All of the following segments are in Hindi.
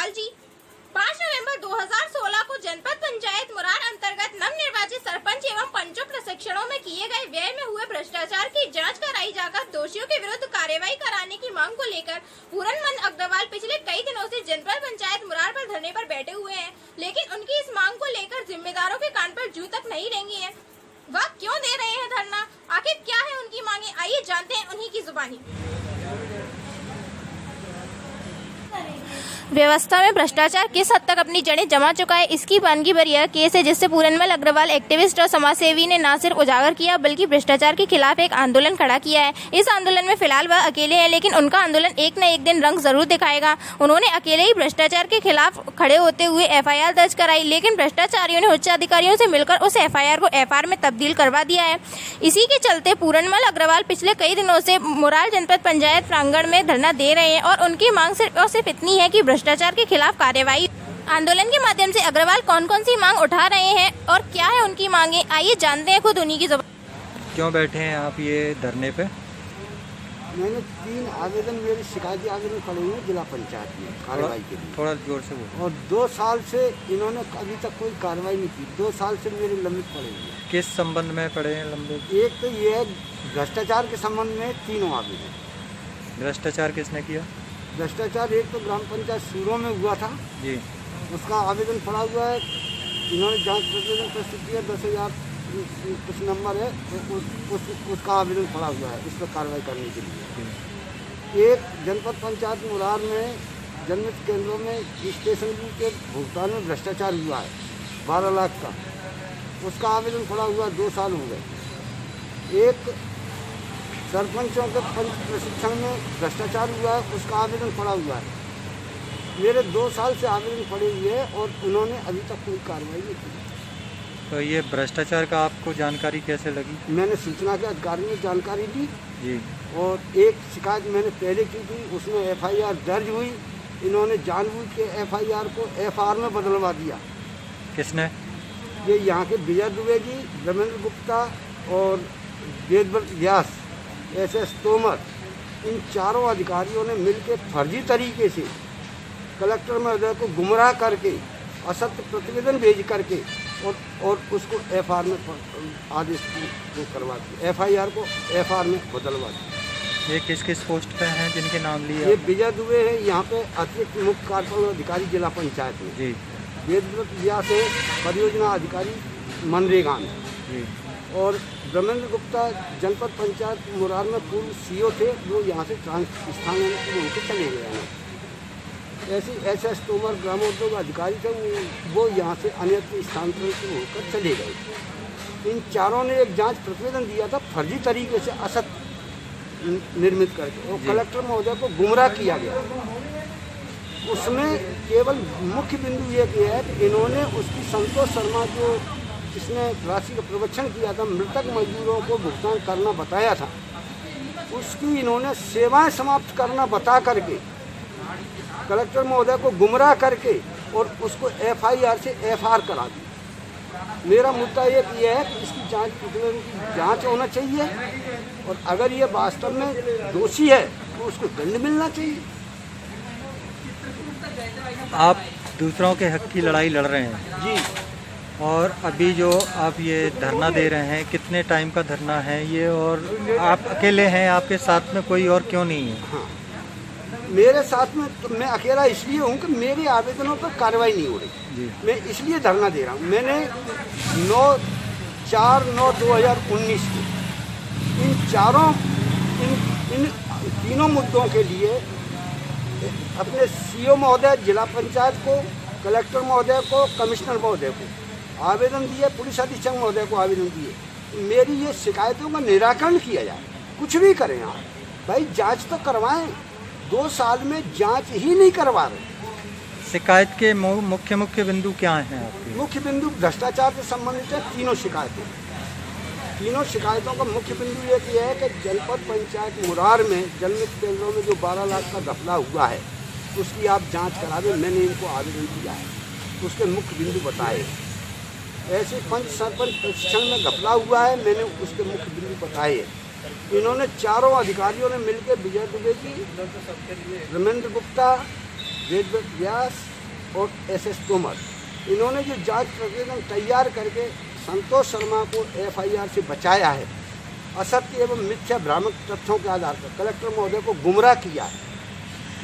अग्रवाल जी। 5 नवंबर 2016 को जनपद पंचायत मुरार अंतर्गत नवनिर्वाचित सरपंच एवं पंचों प्रशिक्षणों में किए गए व्यय में हुए भ्रष्टाचार की जांच कराई जाकर दोषियों के विरुद्ध कार्रवाई कराने की मांग को लेकर पूरनमल अग्रवाल पिछले कई दिनों से जनपद पंचायत मुरार पर धरने पर बैठे हुए हैं, लेकिन उनकी इस मांग को लेकर जिम्मेदारों के कान पर जू तक नहीं रेंगी है। वह क्यों दे रहे हैं धरना, आखिर क्या है उनकी मांगे, आइए जानते हैं उन्हीं की जुबानी। व्यवस्था में भ्रष्टाचार किस हद तक अपनी जड़ें जमा चुका है, इसकी वानगी भर यह केस है जिससे पूरनमल अग्रवाल एक्टिविस्ट और समाजसेवी ने न सिर्फ उजागर किया बल्कि भ्रष्टाचार के खिलाफ एक आंदोलन खड़ा किया है। इस आंदोलन में फिलहाल वह अकेले हैं, लेकिन उनका आंदोलन एक न एक दिन रंग जरूर दिखाएगा। उन्होंने अकेले ही भ्रष्टाचार के खिलाफ खड़े होते हुए FIR दर्ज कराई, लेकिन भ्रष्टाचारियों ने उच्च अधिकारियों से मिलकर उस FIR को FR में तब्दील करवा दिया है। इसी के चलते पूरनमल अग्रवाल पिछले कई दिनों से मुरार जनपद पंचायत प्रांगण में धरना दे रहे हैं और उनकी मांग सिर्फ इतनी है कि भ्रष्टाचार के खिलाफ कार्रवाई। आंदोलन के माध्यम से अग्रवाल कौन कौन सी मांग उठा रहे हैं और क्या है उनकी मांगे, आइए जानते हैं खुद उन्हीं की जुबान। क्यों बैठे हैं आप ये धरने पे? मैंने 3 आवेदन, मेरे शिकायती आवेदन पड़े हुए जिला पंचायत में कार्रवाई के लिए। थोड़ा जोर से बोलो। और 2 साल से इन्होंने अभी तक कोई कार्रवाई नहीं की। 2 साल से मेरे लंबित पड़े हुए। किस संबंध में पड़े हैं लंबित? एक तो ये भ्रष्टाचार के संबंध में 3 आवेदन। भ्रष्टाचार किसने किया? भ्रष्टाचार एक तो ग्राम पंचायत सूरों में हुआ था जी, उसका आवेदन पड़ा हुआ है। इन्होंने जांच प्रतिवेदन प्रस्तुत किया, 10,000 कुछ नंबर है, तो उसका आवेदन पड़ा हुआ है इस पर कार्रवाई करने के लिए। एक जनपद पंचायत मुरार में जनमत केंद्रों में स्टेशनरी के भुगतान में भ्रष्टाचार हुआ है 12 लाख का, उसका आवेदन पड़ा हुआ 2 साल हो गए। एक सरपंचों के पंच प्रशिक्षण में भ्रष्टाचार हुआ है, उसका आवेदन पड़ा हुआ है। मेरे 2 साल से आवेदन पड़े हुए हैं और उन्होंने अभी तक कोई कार्रवाई नहीं की। तो ये भ्रष्टाचार का आपको जानकारी कैसे लगी? मैंने सूचना के अधिकारी ने जानकारी दी जी, और एक शिकायत मैंने पहले की थी, उसमें FIR दर्ज हुई। इन्होंने जानबूझ के FIR को FR में बदलवा दिया। किसने? ये यहाँ के विजय दुबे जी, धर्मेंद्र गुप्ता और वेदव्रत व्यास, SS तोमर, इन चारों अधिकारियों ने मिलकर फर्जी तरीके से कलेक्टर महोदय को गुमराह करके असत्य प्रतिवेदन भेज करके और उसको FR में आदेश को करवा दिया, FIR को FR में बदलवा दिया। ये किस किस पोस्ट पे हैं जिनके नाम लिए? ये विजय दुबे है यहाँ पे अतिरिक्त मुख्य कार्यपालन अधिकारी जिला पंचायत में जी, वेदव्रत व्यास है परियोजना अधिकारी मनरेगा में जी, और धर्मेंद्र गुप्ता जनपद पंचायत मुरार में पूर्व CO थे, वो यहाँ से स्थानांतरित होकर चले गए हैं। ऐसे SS तोमर ग्रामोद्योग अधिकारी थे, वो यहाँ से अन्यत्र स्थानांतरित होकर चले गए। इन चारों ने एक जांच प्रतिवेदन दिया था फर्जी तरीके से असत्य निर्मित करके, और कलेक्टर महोदय को गुमराह किया गया। उसमें केवल मुख्य बिंदु ये किया है कि इन्होंने उसकी संतोष शर्मा जो जिसने राशि का प्रवचन किया था, मृतक मजदूरों को भुगतान करना बताया था, उसकी इन्होंने सेवाएं समाप्त करना बता करके कलेक्टर महोदय को गुमराह करके और उसको FIR से FR करा दी। मेरा मुद्दा ये है कि इसकी जांच प्रतिवेदन की जांच होना चाहिए और अगर ये वास्तव में दोषी है तो उसको दंड मिलना चाहिए। आप दूसरों के हक की लड़ाई लड़ रहे हैं जी, और अभी जो आप ये धरना दे रहे हैं, कितने टाइम का धरना है ये, और आप अकेले हैं, आपके साथ में कोई और क्यों नहीं है? हाँ, मेरे साथ में तो मैं अकेला इसलिए हूँ कि मेरे आवेदनों पर कार्रवाई नहीं हो रही जी। मैं इसलिए धरना दे रहा हूँ। मैंने 4/9/2019 को इन तीनों मुद्दों के लिए अपने CO महोदय, जिला पंचायत को, कलेक्टर महोदय को, कमिश्नर महोदय को आवेदन दिए, पुलिस अधीक्षक महोदय को आवेदन दिए। मेरी ये शिकायतों का निराकरण किया जाए। कुछ भी करें आप भाई, जांच तो करवाएं। 2 साल में जांच ही नहीं करवा रहे। शिकायत के मुख्य बिंदु क्या हैं आपके? मुख्य बिंदु भ्रष्टाचार से संबंधित है। तीनों शिकायतों का मुख्य बिंदु ये है कि जनपद पंचायत मुरार में जनमत केंद्रों में जो 12 लाख का घपला हुआ है उसकी आप जांच करा दें। मैंने इनको आवेदन दिया है, उसके मुख्य बिंदु बताए। ऐसे पंच सरपंच प्रशिक्षण में घपला हुआ है, मैंने उसके मुख्य बिंदु बताए। इन्होंने चारों अधिकारियों ने मिलकर विजय दुबे जी, धर्मेंद्र गुप्ता, वेदव्रत व्यास और SS तोमर, इन्होंने जो जांच प्रतिवेदन तैयार करके संतोष शर्मा को FIR से बचाया है, असत्य एवं मिथ्या भ्रामक तथ्यों के आधार पर कलेक्टर महोदय को गुमराह किया है,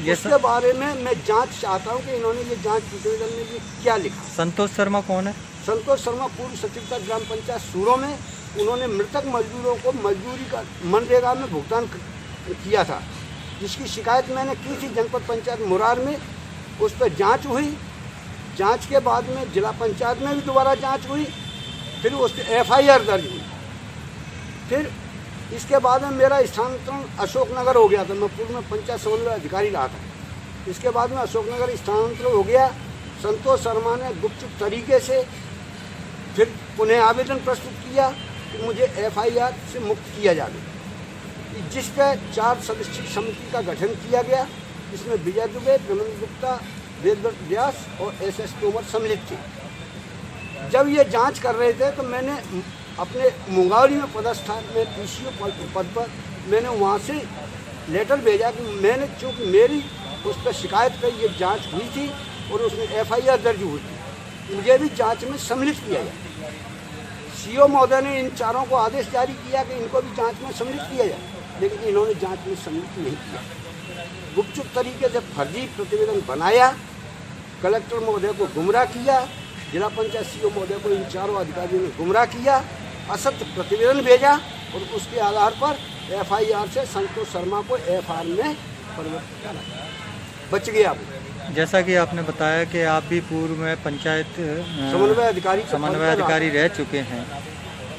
इसके बारे में मैं जांच चाहता हूं कि इन्होंने ये जांच प्रतिवेदन में ये क्या लिखा। संतोष शर्मा कौन है? संतोष शर्मा पूर्व सचिव था ग्राम पंचायत सूरों में। उन्होंने मृतक मजदूरों को मजदूरी का मनरेगा में भुगतान किया था, जिसकी शिकायत मैंने की थी जनपद पंचायत मुरार में। उस पर जांच हुई, जांच के बाद में जिला पंचायत में भी दोबारा जांच हुई, फिर उस पर FIR दर्ज हुई। फिर इसके बाद में मेरा स्थानांतरण अशोकनगर हो गया था। मैं पूर्व में पंचायत समन्वय अधिकारी रहा था। इसके बाद में अशोकनगर स्थानांतरण हो गया। संतोष शर्मा ने गुपचुप तरीके से फिर पुनः आवेदन प्रस्तुत किया कि मुझे FIR से मुक्त किया जाए, जिस पर 4 सदस्यीय समिति का गठन किया गया, जिसमें विजय दुबे, प्रमोद गुप्ता, वेदव्रत व्यास और SS तोमर सम्मिलित थे। जब ये जांच कर रहे थे तो मैंने अपने मुंगावली में पदस्थान में PCO पद पर मैंने वहाँ से लेटर भेजा कि मैंने, चूँकि मेरी उस पर शिकायत पर ये जांच हुई थी और उसमें FIR दर्ज हुई थी, मुझे भी जांच में सम्मिलित किया जाए। CO महोदय ने इन चारों को आदेश जारी किया कि इनको भी जांच में सम्मिलित किया जाए, लेकिन इन्होंने जांच में सम्मिलित नहीं किया। गुपचुप तरीके से फर्जी प्रतिवेदन बनाया, कलेक्टर महोदय को गुमराह किया, जिला पंचायत CO महोदय को इन चारों अधिकारियों ने गुमराह किया, असत्य प्रतिवेदन भेजा और उसके आधार पर FIR से संतोष शर्मा को FIR में परिवर्तित करा। बच गया वो। जैसा कि आपने बताया कि आप भी पूर्व में पंचायत समन्वय अधिकारी रह चुके हैं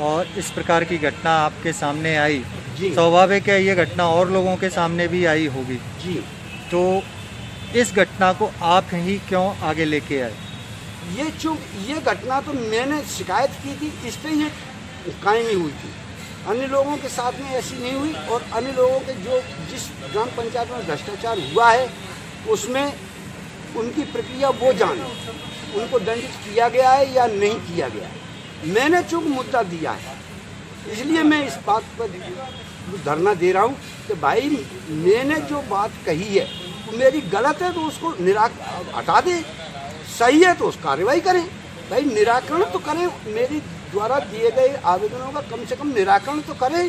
और इस प्रकार की घटना आपके सामने आई, स्वाभाविक है ये घटना और लोगों के सामने भी आई होगी जी। तो इस घटना को आप ही क्यों आगे लेके आए? ये घटना तो मैंने शिकायत की थी, इस पर ये कायम नहीं हुई थी। अन्य लोगों के साथ में ऐसी नहीं हुई और अन्य लोगों के जो जिस ग्राम पंचायत में भ्रष्टाचार हुआ है उसमें उनकी प्रक्रिया वो जाने, उनको दंडित किया गया है या नहीं किया गया है। मैंने चूँकि मुद्दा दिया है, इसलिए मैं इस बात पर धरना दे रहा हूँ कि भाई मैंने जो बात कही है वो मेरी गलत है तो उसको हटा दे, सही है तो उस कार्रवाई करें। भाई निराकरण तो करें, मेरी द्वारा दिए गए आवेदनों का कम से कम निराकरण तो करें।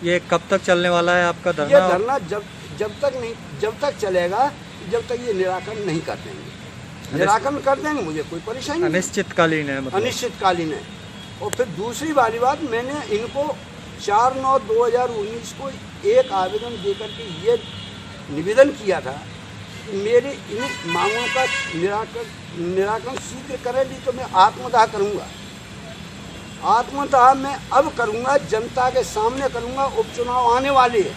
ये कब तक चलने वाला है आपका धरना? ये धरना जब तक चलेगा जब तक ये निराकरण नहीं कर देंगे। निराकरण कर देंगे मुझे कोई परेशानी नहीं। अनिश्चितकालीन है मतलब। अनिश्चितकालीन है। और फिर दूसरी वाली बात, मैंने इनको 4/9/2019 को एक आवेदन देकर के ये निवेदन किया था कि मेरे इन मांगों का निराकरण शीघ्र करें, नहीं तो मैं आत्मदाह करूँगा। आत्मदाह मैं अब करूँगा, जनता के सामने करूँगा। उपचुनाव आने वाले हैं,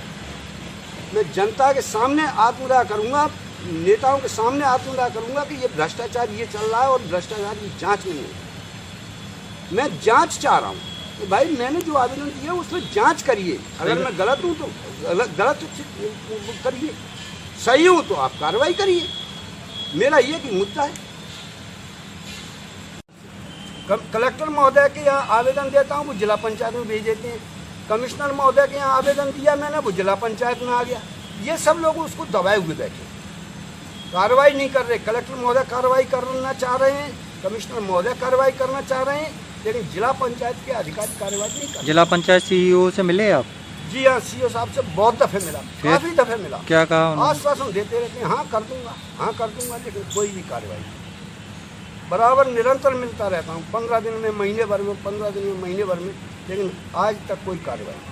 मैं जनता के सामने आत्मदाह करूँगा, नेताओं के सामने आत्मदाह करूँगा कि ये भ्रष्टाचार ये चल रहा है और भ्रष्टाचार की जांच नहीं है। मैं जांच चाह रहा हूँ कि भाई मैंने जो आवेदन दिया उसमें जांच करिए। अगर मैं गलत हूँ तो गलत करिए, सही हूँ तो आप कार्रवाई करिए। मेरा ये कि मुद्दा है। कलेक्टर महोदय के यहाँ आवेदन देता हूँ, वो जिला पंचायत में भेज देते हैं। कमिश्नर महोदय के यहाँ आवेदन दिया मैंने, वो जिला पंचायत में आ गया। ये सब लोग उसको दबाए हुए बैठे, कार्रवाई नहीं कर रहे। कलेक्टर महोदय कार्रवाई करना चाह रहे हैं, कमिश्नर महोदय कार्रवाई करना चाह रहे हैं, लेकिन जिला पंचायत के अधिकारी कार्रवाई नहीं कर रहे। जिला पंचायत CEO से मिले आप? जी हाँ, CO साहब से बहुत दफ़े मिला, काफ़ी दफ़े मिला। क्या कहा? आश्वासन देते रहते हैं, हाँ कर दूंगा, हाँ कर दूंगा, लेकिन कोई भी कार्रवाई नहीं। बराबर निरंतर मिलता रहता हूँ, 15 दिन में, महीने भर में, 15 दिन में, महीने भर में, लेकिन आज तक कोई कार्रवाई नहीं।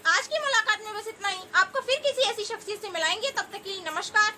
आज की मुलाकात में बस इतना ही। आपको फिर किसी ऐसी शख्सियत से मिलाएंगे, तब तक के लिए नमस्कार।